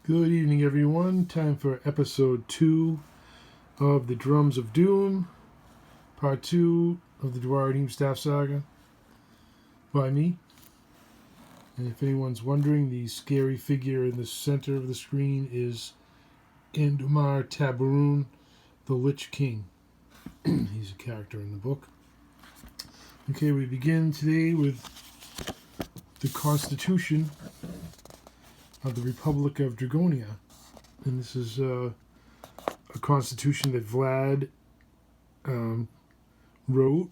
Good evening, everyone. Time for episode 2 of the Drums of Doom, part 2 of the Duaredheim Staff Saga by me. And if anyone's wondering, the scary figure in the center of the screen is Endumar Tabaroon, the Lich King. He's a character in the book. Okay, we begin today with the Constitution of the Republic of Dragonia. And this is a constitution that Vlad wrote.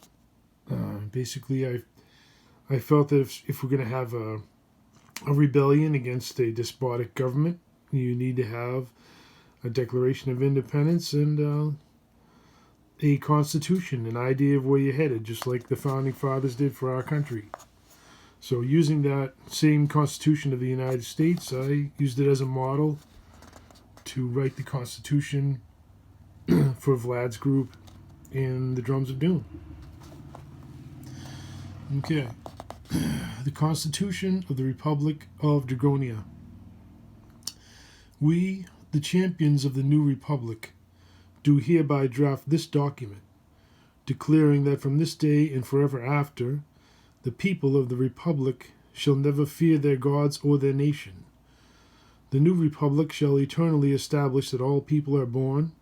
Basically, I felt that if we're going to have a rebellion against a despotic government, you need to have a Declaration of Independence and a constitution, an idea of where you're headed, just like the Founding Fathers did for our country. So using that same Constitution of the United States, I used it as a model to write the Constitution for Vlad's group in the Drums of Doom. Okay. The Constitution of the Republic of Dragonia. We, the champions of the new Republic, do hereby draft this document, declaring that from this day and forever after, the people of the Republic shall never fear their gods or their nation. The new Republic shall eternally establish that all people are born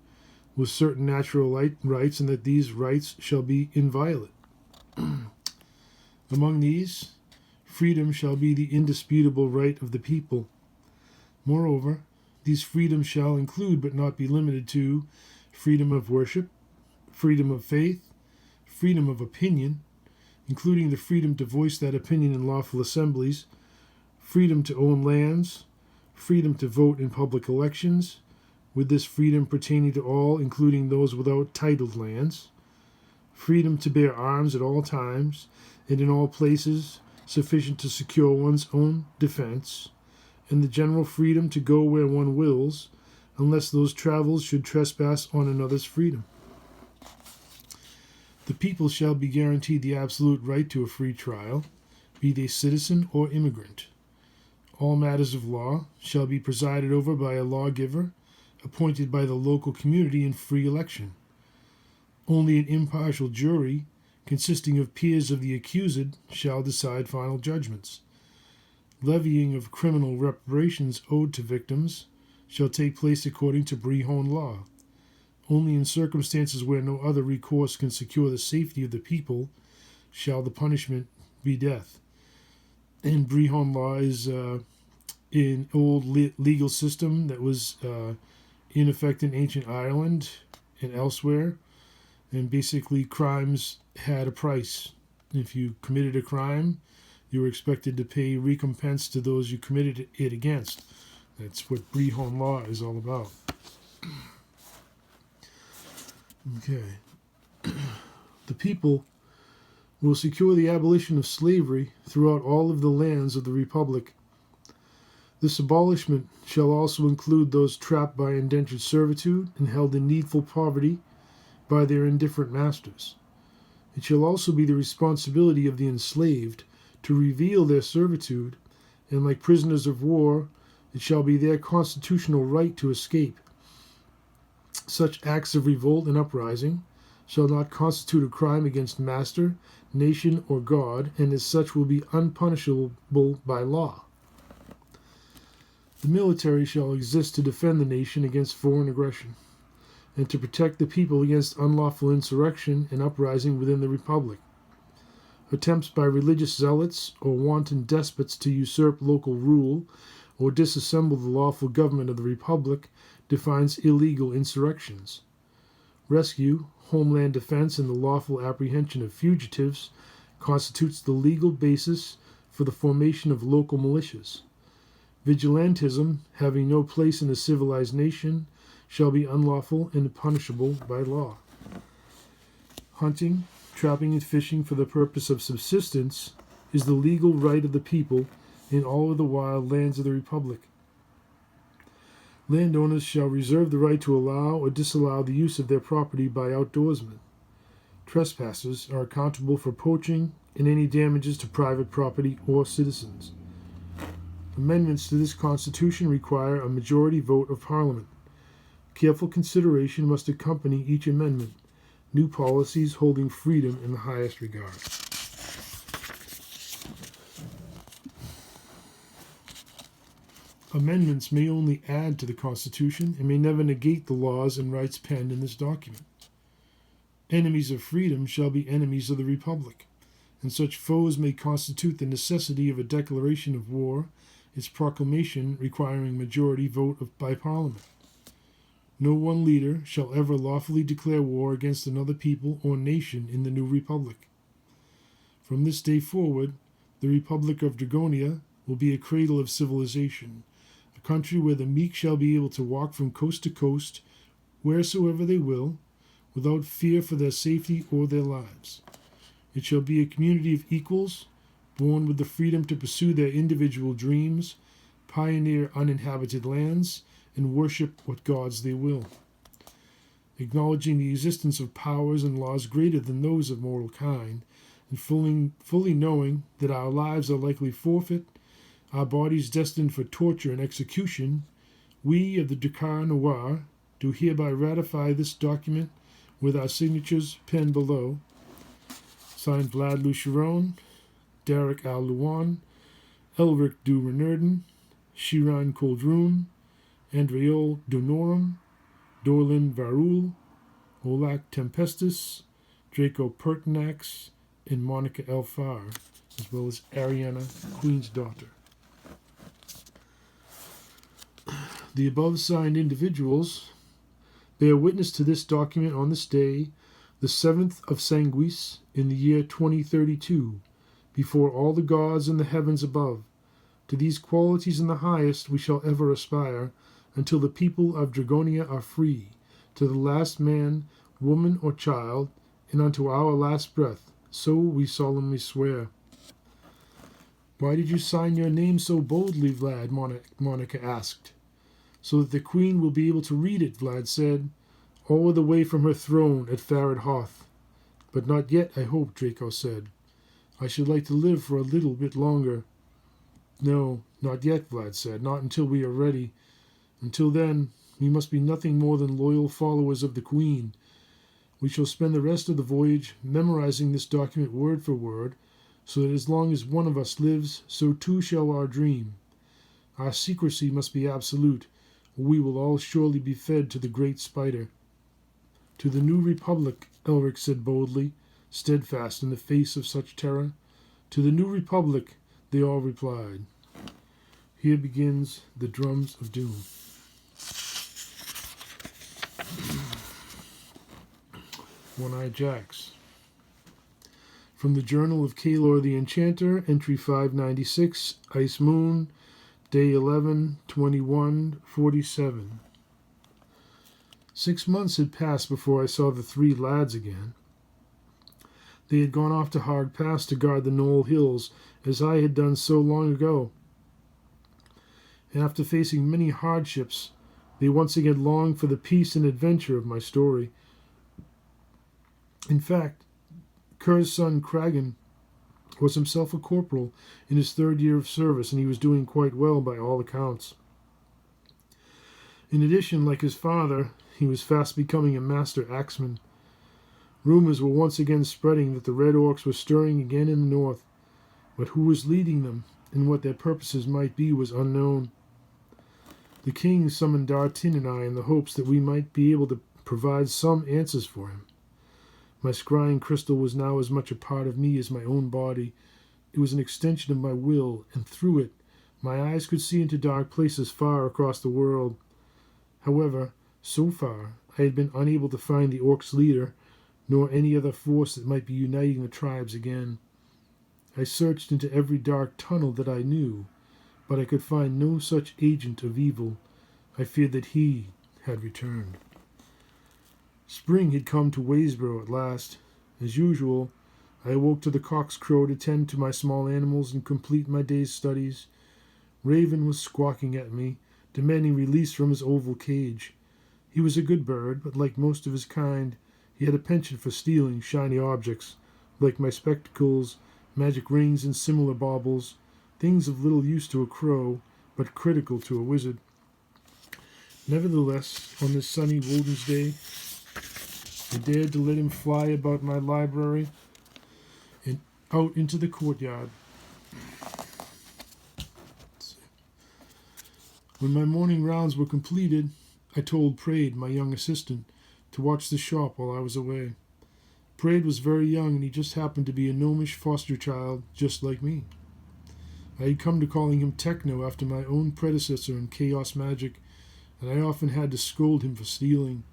with certain natural rights and that these rights shall be inviolate. Among these, freedom shall be the indisputable right of the people. Moreover, these freedoms shall include but not be limited to freedom of worship, freedom of faith, freedom of opinion, including the freedom to voice that opinion in lawful assemblies, freedom to own lands, freedom to vote in public elections, with this freedom pertaining to all, including those without titled lands, freedom to bear arms at all times and in all places sufficient to secure one's own defense, and the general freedom to go where one wills, unless those travels should trespass on another's freedom. The people shall be guaranteed the absolute right to a free trial, be they citizen or immigrant. All matters of law shall be presided over by a lawgiver appointed by the local community in free election. Only an impartial jury, consisting of peers of the accused, shall decide final judgments. Levying of criminal reparations owed to victims shall take place according to Brehon law. Only in circumstances where no other recourse can secure the safety of the people shall the punishment be death. And Brehon law is an old legal system that was in effect in ancient Ireland and elsewhere. And basically, crimes had a price. If you committed a crime, you were expected to pay recompense to those you committed it against. That's what Brehon law is all about. Okay. The people will secure the abolition of slavery throughout all of the lands of the Republic. This abolishment shall also include those trapped by indentured servitude and held in needful poverty by their indifferent masters. It shall also be the responsibility of the enslaved to reveal their servitude, and like prisoners of war, it shall be their constitutional right to escape. Such acts of revolt and uprising shall not constitute a crime against master, nation, or God, and as such will be unpunishable by law. The military shall exist to defend the nation against foreign aggression, and to protect the people against unlawful insurrection and uprising within the Republic. Attempts by religious zealots or wanton despots to usurp local rule or disassemble the lawful government of the Republic defines illegal insurrections. Rescue, homeland defense, and the lawful apprehension of fugitives constitutes the legal basis for the formation of local militias. Vigilantism, having no place in a civilized nation, shall be unlawful and punishable by law. Hunting, trapping, and fishing for the purpose of subsistence is the legal right of the people in all of the wild lands of the Republic. Landowners shall reserve the right to allow or disallow the use of their property by outdoorsmen. Trespassers are accountable for poaching and any damages to private property or citizens. Amendments to this Constitution require a majority vote of Parliament. Careful consideration must accompany each amendment, new policies holding freedom in the highest regard. Amendments may only add to the Constitution and may never negate the laws and rights penned in this document. Enemies of freedom shall be enemies of the Republic, and such foes may constitute the necessity of a declaration of war, its proclamation requiring majority vote by Parliament. No one leader shall ever lawfully declare war against another people or nation in the new Republic. From this day forward, the Republic of Dragonia will be a cradle of civilization, a country where the meek shall be able to walk from coast to coast, wheresoever they will, without fear for their safety or their lives. It shall be a community of equals, born with the freedom to pursue their individual dreams, pioneer uninhabited lands, and worship what gods they will. Acknowledging the existence of powers and laws greater than those of mortal kind, and fully knowing that our lives are likely forfeit, our bodies destined for torture and execution, we of the Dakar Noir do hereby ratify this document with our signatures penned below. Signed Vlad Lucheron, Derek Al Luan, Elric du Renarden, Shiran Koldrun, Andreol Donorum, Dorlin Varul, Olak Tempestus, Draco Pertinax, and Monica Elfar, as well as Ariana, Queen's daughter. The above signed individuals bear witness to this document on this day, the 7th of Sanguis, in the year 2032, before all the gods in the heavens above. To these qualities in the highest we shall ever aspire, until the people of Dragonia are free, to the last man, woman, or child, and unto our last breath. So we solemnly swear. Why did you sign your name so boldly, Vlad? Monica asked. So that the queen will be able to read it, Vlad said, all the way from her throne at Farad Hoth. But not yet, I hope, Draco said. I should like to live for a little bit longer. No, not yet, Vlad said, not until we are ready. Until then, we must be nothing more than loyal followers of the Queen. We shall spend the rest of the voyage memorizing this document word for word, so that as long as one of us lives, so too shall our dream. Our secrecy must be absolute, or we will all surely be fed to the great spider. To the new Republic, Elric said boldly, steadfast in the face of such terror. To the new Republic, they all replied. Here begins the Drums of Doom. One-Eyed Jacks. From the Journal of Kalor the Enchanter, entry 596, Ice Moon, day 11/21/47. 6 months had passed before I saw the 3 lads again. They had gone off to Hard Pass to guard the Knoll Hills, as I had done so long ago. And after facing many hardships, they once again longed for the peace and adventure of my story. In fact, Kerr's son Kragan was himself a corporal in his 3rd year of service, and he was doing quite well by all accounts. In addition, like his father, he was fast becoming a master axeman. Rumors were once again spreading that the Red Orcs were stirring again in the north, but who was leading them and what their purposes might be was unknown. The king summoned Dartin and I in the hopes that we might be able to provide some answers for him. My scrying crystal was now as much a part of me as my own body. It was an extension of my will, and through it, my eyes could see into dark places far across the world. However, so far, I had been unable to find the Orcs' leader, nor any other force that might be uniting the tribes again. I searched into every dark tunnel that I knew, but I could find no such agent of evil. I feared that he had returned. Spring had come to Waysboro at last. As usual, I awoke to the cock's crow to tend to my small animals and complete my day's studies. Raven was squawking at me, demanding release from his oval cage. He was a good bird, but like most of his kind, he had a penchant for stealing shiny objects, like my spectacles, magic rings, and similar baubles, things of little use to a crow, but critical to a wizard. Nevertheless, on this sunny Woden's day, I dared to let him fly about my library and out into the courtyard. When my morning rounds were completed, I told Praed, my young assistant, to watch the shop while I was away. Praed was very young, and he just happened to be a gnomish foster child, just like me. I had come to calling him Techno after my own predecessor in chaos magic, and I often had to scold him for stealing.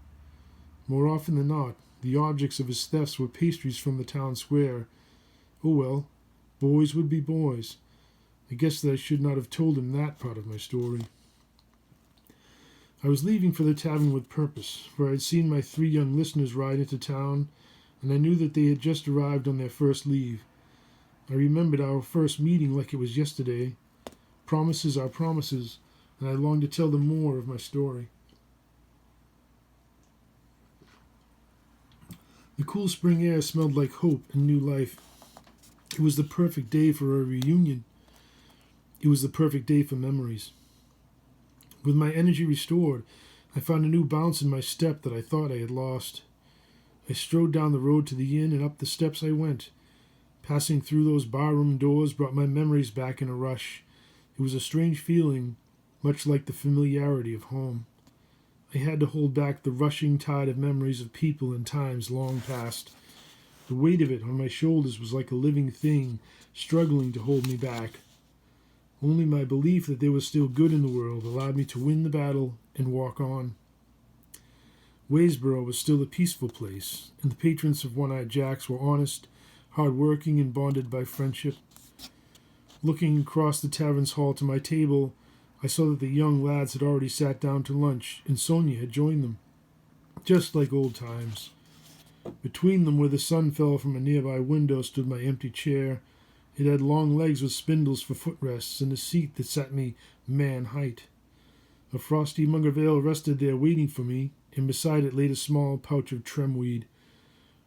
More often than not, the objects of his thefts were pastries from the town square. Oh well, boys would be boys. I guess that I should not have told him that part of my story. I was leaving for the tavern with purpose, for I had seen my 3 young listeners ride into town, and I knew that they had just arrived on their first leave. I remembered our first meeting like it was yesterday. Promises are promises, and I longed to tell them more of my story. The cool spring air smelled like hope and new life. It was the perfect day for a reunion. It was the perfect day for memories. With my energy restored, I found a new bounce in my step that I thought I had lost. I strode down the road to the inn, and up the steps I went. Passing through those barroom doors brought my memories back in a rush. It was a strange feeling, much like the familiarity of home. I had to hold back the rushing tide of memories of people and times long past. The weight of it on my shoulders was like a living thing, struggling to hold me back. Only my belief that there was still good in the world allowed me to win the battle and walk on. Waysboro was still a peaceful place, and the patrons of One-Eyed Jacks were honest, hard-working, and bonded by friendship. Looking across the tavern's hall to my table, I saw that the young lads had already sat down to lunch, and Sonia had joined them. Just like old times. Between them, where the sun fell from a nearby window, stood my empty chair. It had long legs with spindles for footrests, and a seat that sat me man-height. A frosty mug of ale rested there waiting for me, and beside it laid a small pouch of tremweed.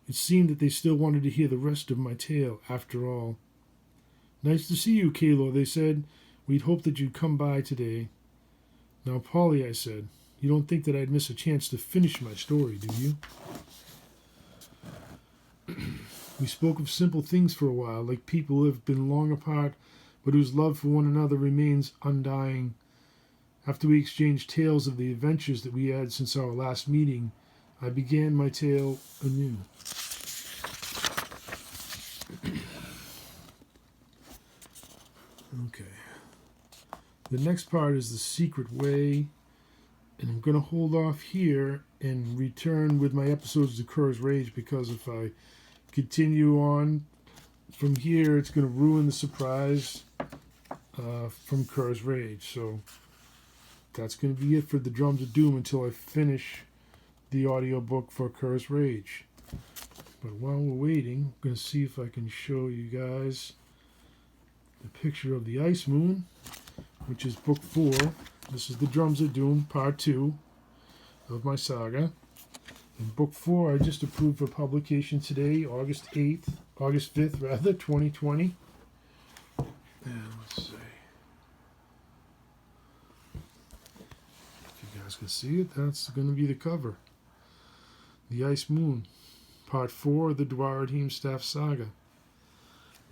It seemed that they still wanted to hear the rest of my tale, after all. "Nice to see you, Kalor," they said. "We'd hoped that you'd come by today." "Now, Polly," I said, "you don't think that I'd miss a chance to finish my story, do you?" We spoke of simple things for a while, like people who have been long apart, but whose love for one another remains undying. After we exchanged tales of the adventures that we had since our last meeting, I began my tale anew. Okay. The next part is the secret way, and I'm going to hold off here and return with my episodes to Kerr's Rage, because if I continue on from here, it's going to ruin the surprise from Kerr's Rage. So that's going to be it for the Drums of Doom until I finish the audiobook for Kerr's Rage. But while we're waiting, I'm going to see if I can show you guys the picture of the Ice Moon, which is book 4. This is the Drums of Doom, part 2 of my saga. And book 4 I just approved for publication today, August 5th, 2020. And let's see if you guys can see it. That's going to be the cover. The Ice Moon, part 4 of the Duaredheim Staff Saga.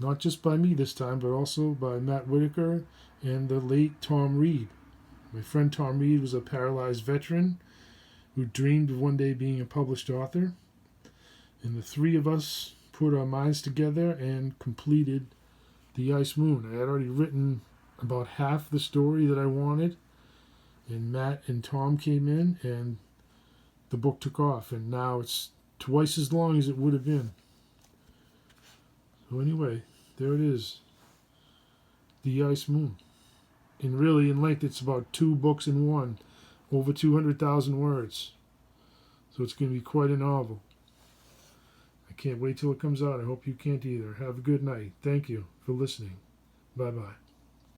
Not just by me this time, but also by Matt Whitaker and the late Tom Reed. My friend Tom Reed was a paralyzed veteran who dreamed of one day being a published author. And the 3 of us put our minds together and completed The Ice Moon. I had already written about half the story that I wanted, and Matt and Tom came in, and the book took off, and now it's twice as long as it would have been. So anyway, there it is. The Ice Moon. And really, in length, it's about 2 books in one. Over 200,000 words. So it's going to be quite a novel. I can't wait till it comes out. I hope you can't either. Have a good night. Thank you for listening. Bye-bye.